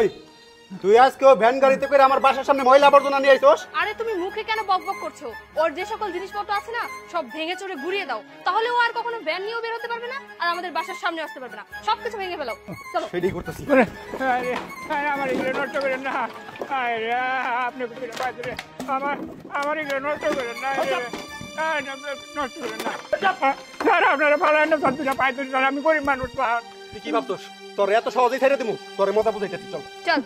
এই তুই আজকে ওই ভ্যান গাড়িতে করে আমার বাসার সামনে ময়লা আবর্জনা নিয়ে আইছস? আরে তুমি মুখে কেন বকবক করছো? ওর যে সকল জিনিসপত্র আছে না সব ভেঙে চুরে গুড়িয়ে দাও, তাহলে ও আর কখনো ভ্যান নিয়েও বের হতে পারবে না আর আমাদের বাসার সামনে আসতে পারবে না। সবকিছু ভেঙে ফেলাও, চলো। সেটাই করতেছি। আমার এগুলো নষ্ট করেন না, আপনি আমার এগুলো নষ্ট করেন না, নষ্ট করেন না স্যার। আপনারা ভালো না স্যার, পাই স্যার, আমি গরিব মানুষ স্যার। তুই কি ভাবতোস তোর এত সহজেই ছেড়ে দেবো? তোর মজা বুঝাইতেছি, চল চল।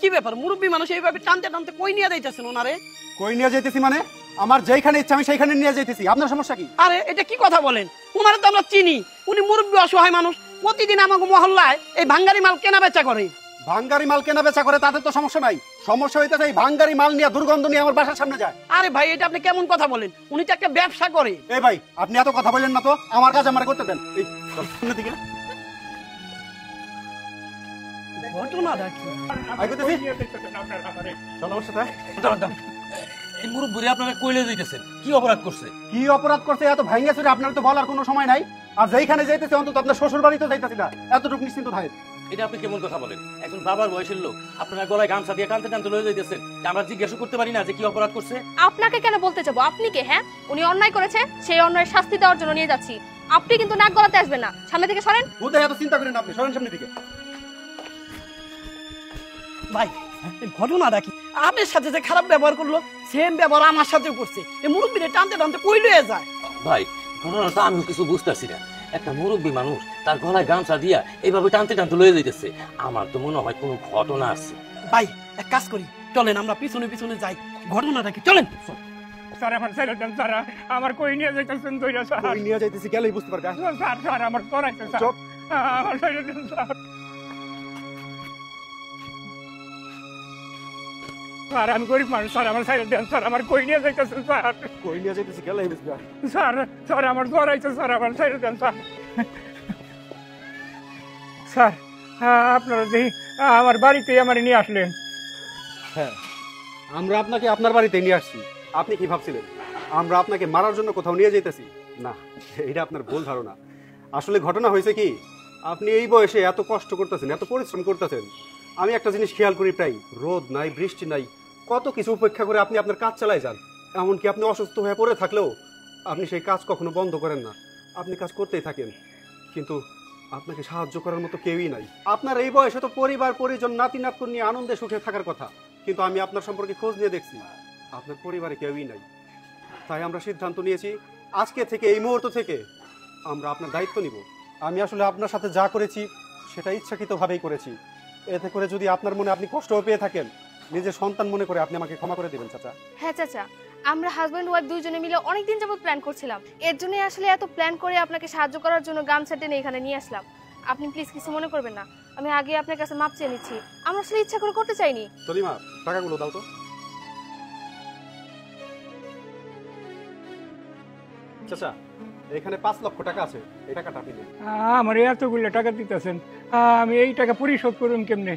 কি ব্যাপার, মুরব্বী মানুষ এইভাবে টানতে টানতে কই নিয়ে যাইতেছেন ওনারে? কই নিয়ে যাইতেছি মানে? আমার যেখানে ইচ্ছা আমি সেইখানে নিয়ে যাইতেছি। আপনার সমস্যা কি? আরে এটা কি কথা বলেন? ওনারে তো আমরা চিনি, উনি মুরব্বী অসহায় মানুষ, প্রতিদিন আমাকে মহল্লায় এই ভাঙ্গারি মাল কেনা বেচা করে। ভাঙ্গারি মাল কেনা বেচা করে তাদের তো সমস্যা নাই, সমস্যা হইতেছে এই ভাঙ্গারি মাল নিয়ে দুর্গন্ধ নিয়ে আমার বাসার সামনে যায়। আরে ভাই এটা আপনি কেমন কথা বলেন? উনি তো একটা ব্যবসা করে। এই ভাই আপনি এত কথা বলেন না তো, আমার কাজ আমার করতে দেন। এই সামনে দিকে ঘটনাটা কি? আইতেছি, চল আমার সাথে। এই মুরব্বি আপনারা কইলে যাইতেছেন, কি অপরাধ করছে? কি অপরাধ করছে এত ভাঙ্গা চুরে আপনার তো বলার কোনো সময় নাই। আর যেখানে যাইতেছে অন্তত আপনার শ্বশুর বাড়ি তো যাইতেছি না, এতটুকু নিশ্চিন্ত থাকেন। এটা আপনি কেমন কথা বলেন? একজন বাবার বয়সের লোক আপনারা গলায় গামছা দিয়ে টানতে টানতে লয়ে যাইতেছেন, আমরা জিজ্ঞাসা করতে পারি না যে কি অপরাধ করছে? আপনাকে কেন বলতে যাবো? আপনি কে? হ্যাঁ, উনি অন্যায় করেছে, সেই অন্যায় শাস্তি দেওয়ার জন্য নিয়ে যাচ্ছি। আপনি কিন্তু নাক গলাতে আসবেন না, সামনে থেকে সরেন। বুঝে এত চিন্তা করেন আপনি, সরেন সামনে দিকে। ভাই ঘটনাটা কি? আপনার সাথে যে খারাপ ব্যবহার করলো সেম ব্যবহার আমার সাথেও করছে। এই মুরব্বীরে টানতে টানতে কই লয়ে যায়? ভাই ঘটনাটা আমিও কিছু বুঝতেছি না। একটা মুরব্বী মানুষ তার গলায় গামছা দিয়া এইভাবে টানতে টানতে লয়ে যাইতেছে, আমার তো মনে হয় কোনো ঘটনা আছে। ভাই এক কাজ করি, চলেন আমরা পিছনে পিছনে যাই। ঘটনাটা কি? চলেন। স্যার আমার ছেড়ে দেন স্যার, আমার কই নিয়ে যাইতেছেন দইরা স্যার। কই নিয়ে যাইতেছি গেলেই বুঝতে পারবে। স্যার স্যার আমার করাইছে স্যার, চুপ। আমার ছেড়ে দেন স্যার। স্যার আমি গরিব মানুষ স্যার, আমার ছেড়ে দেন স্যার, আমার কই নিয়ে যাইতেছেন স্যার। কই নিয়ে যাইতেছি গেলেই বুঝবে। স্যার স্যার আমার করাইছে স্যার, আমার ছেড়ে দেন স্যার। স্যার আপনারা দেখি আমার বাড়িতেই আমার নিয়ে আসলেন। হ্যাঁ, আমরা আপনাকে আপনার বাড়িতে নিয়ে আসছি। আপনি কি ভাবছিলেন আমরা আপনাকে মারার জন্য কোথাও নিয়ে যাইতেছি? না, এটা আপনার ভুল ধারণা। আসলে ঘটনা হয়েছে কি, আপনি এই বয়সে এত কষ্ট করতেছেন, এত পরিশ্রম করতেছেন। আমি একটা জিনিস খেয়াল করি, প্রায় রোদ নাই বৃষ্টি নাই, কত কিছু উপেক্ষা করে আপনি আপনার কাজ চালায় যান। এমনকি আপনি অসুস্থ হয়ে পড়ে থাকলেও আপনি সেই কাজ কখনো বন্ধ করেন না, আপনি কাজ করতেই থাকেন। কিন্তু আপনাকে সাহায্য করার মতো কেউই নাই। আপনার এই বয়সে তো পরিবার পরিজন নাতি নাতকুন নিয়ে আনন্দে সুখে থাকার কথা, কিন্তু আমি আপনার সম্পর্কে খোঁজ নিয়ে দেখছি আপনার পরিবারে কেউই নাই। তাই আমরা সিদ্ধান্ত নিয়েছি আজকে থেকে, এই মুহূর্ত থেকে আমরা আপনার দায়িত্ব নিব। আমি আসলে আপনার সাথে যা করেছি সেটা ইচ্ছাকৃতভাবেই করেছি। এতে করে যদি আপনার মনে আপনি কষ্ট পেয়ে থাকেন, নিজের সন্তান মনে করে আপনি আমাকে ক্ষমা করে দেবেন চাচা। হ্যাঁ চাচা, আমরা হাজব্যান্ড ওয়াইফ দুইজনে মিলে অনেকদিন যাবত প্ল্যান করছিলাম, এর জন্য আসলে এত প্ল্যান করে আপনাকে সাহায্য করার জন্য গামছা টেনে এখানে নিয়ে আসলাম। আপনি প্লিজ কিছু মনে করবেন না, আমি আগে আপনার কাছে মাপ চেয়ে নিচ্ছি, আমরা আসলে ইচ্ছা করে করতে চাইনি। তলিমা টাকাগুলো দাও তো। চাচা এখানে 5 লক্ষ টাকা আছে, এই টাকাটা আপনি দিন। আমার এতগুলো টাকা দিতেছেন, আমি এই টাকা পরিশোধ করুন কেমনে?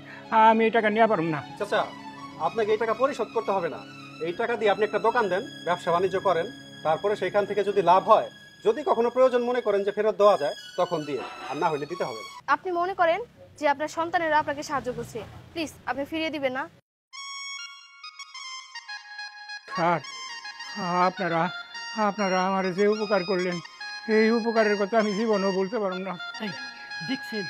আমি এই টাকা নিয়ে পারুম না। চাচা আপনাকে এই টাকা পরিশোধ করতে হবে না, এই টাকা দিয়ে আপনি একটা দোকান দেন, ব্যবসা বাণিজ্য করেন, তারপরে সেখান থেকে যদি লাভ হয়, যদি কখনো প্রয়োজন মনে করেন যে ফেরত দেওয়া যায়, তখন দিয়ে, আর না হলে দিতে হবে না। আপনি মনে করেন যে আপনার সন্তানেরা আপনাকে সাহায্য করছে, প্লিজ আপনি ফিরিয়ে দিবেন না? স্যার আপনারা আপনারা আমার যে উপকার করলেন, এই উপকারের কথা আমি জীবনেও বলতে পারব না। দেখছেন,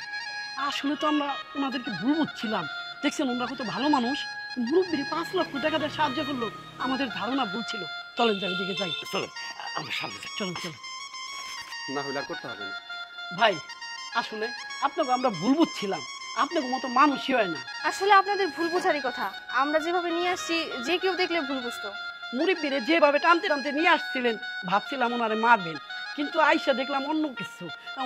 আসলে তো আমরা ওনাদেরকে ভুল বুঝছিলাম। দেখছেন ওনারা কত ভালো মানুষ, মুরব্বীর 5 লক্ষ টাকা দিয়ে সাহায্য করলো, আমাদের ধারণা ভুল ছিল। চলেন যাই দিকে যাই, চলেন আমরা সামনে যাই। চলেন চলেন। না হলে আর করতে হবে না। ভাই আসলে আপনাকে আমরা ভুল বুঝছিলাম, আপনাকে মতো মানুষই হয় না। আসলে আপনাদের ভুল বোঝারই কথা, আমরা যেভাবে নিয়ে আসছি যে কেউ দেখলে ভুল বুঝতো। মুরব্বীরে যেভাবে টানতে টানতে নিয়ে আসছিলেন, ভাবছিলাম ওনারে মারবেন, কিন্তু আইসা দেখলাম অন্য কিছু।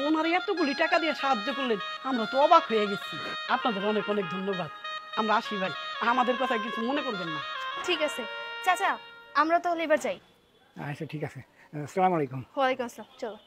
ওনারে এতগুলি টাকা দিয়ে সাহায্য করলেন, আমরা তো অবাক হয়ে গেছি। আপনাদের অনেক অনেক ধন্যবাদ। আমরা আসি ভাই, আমাদের কথা কিছু মনে করবেন না। ঠিক আছে চাচা, আমরা তাহলে এবার যাই। আচ্ছা ঠিক আছে, আসসালামু আলাইকুম। ওয়ালাইকুম আসসালাম, চলো।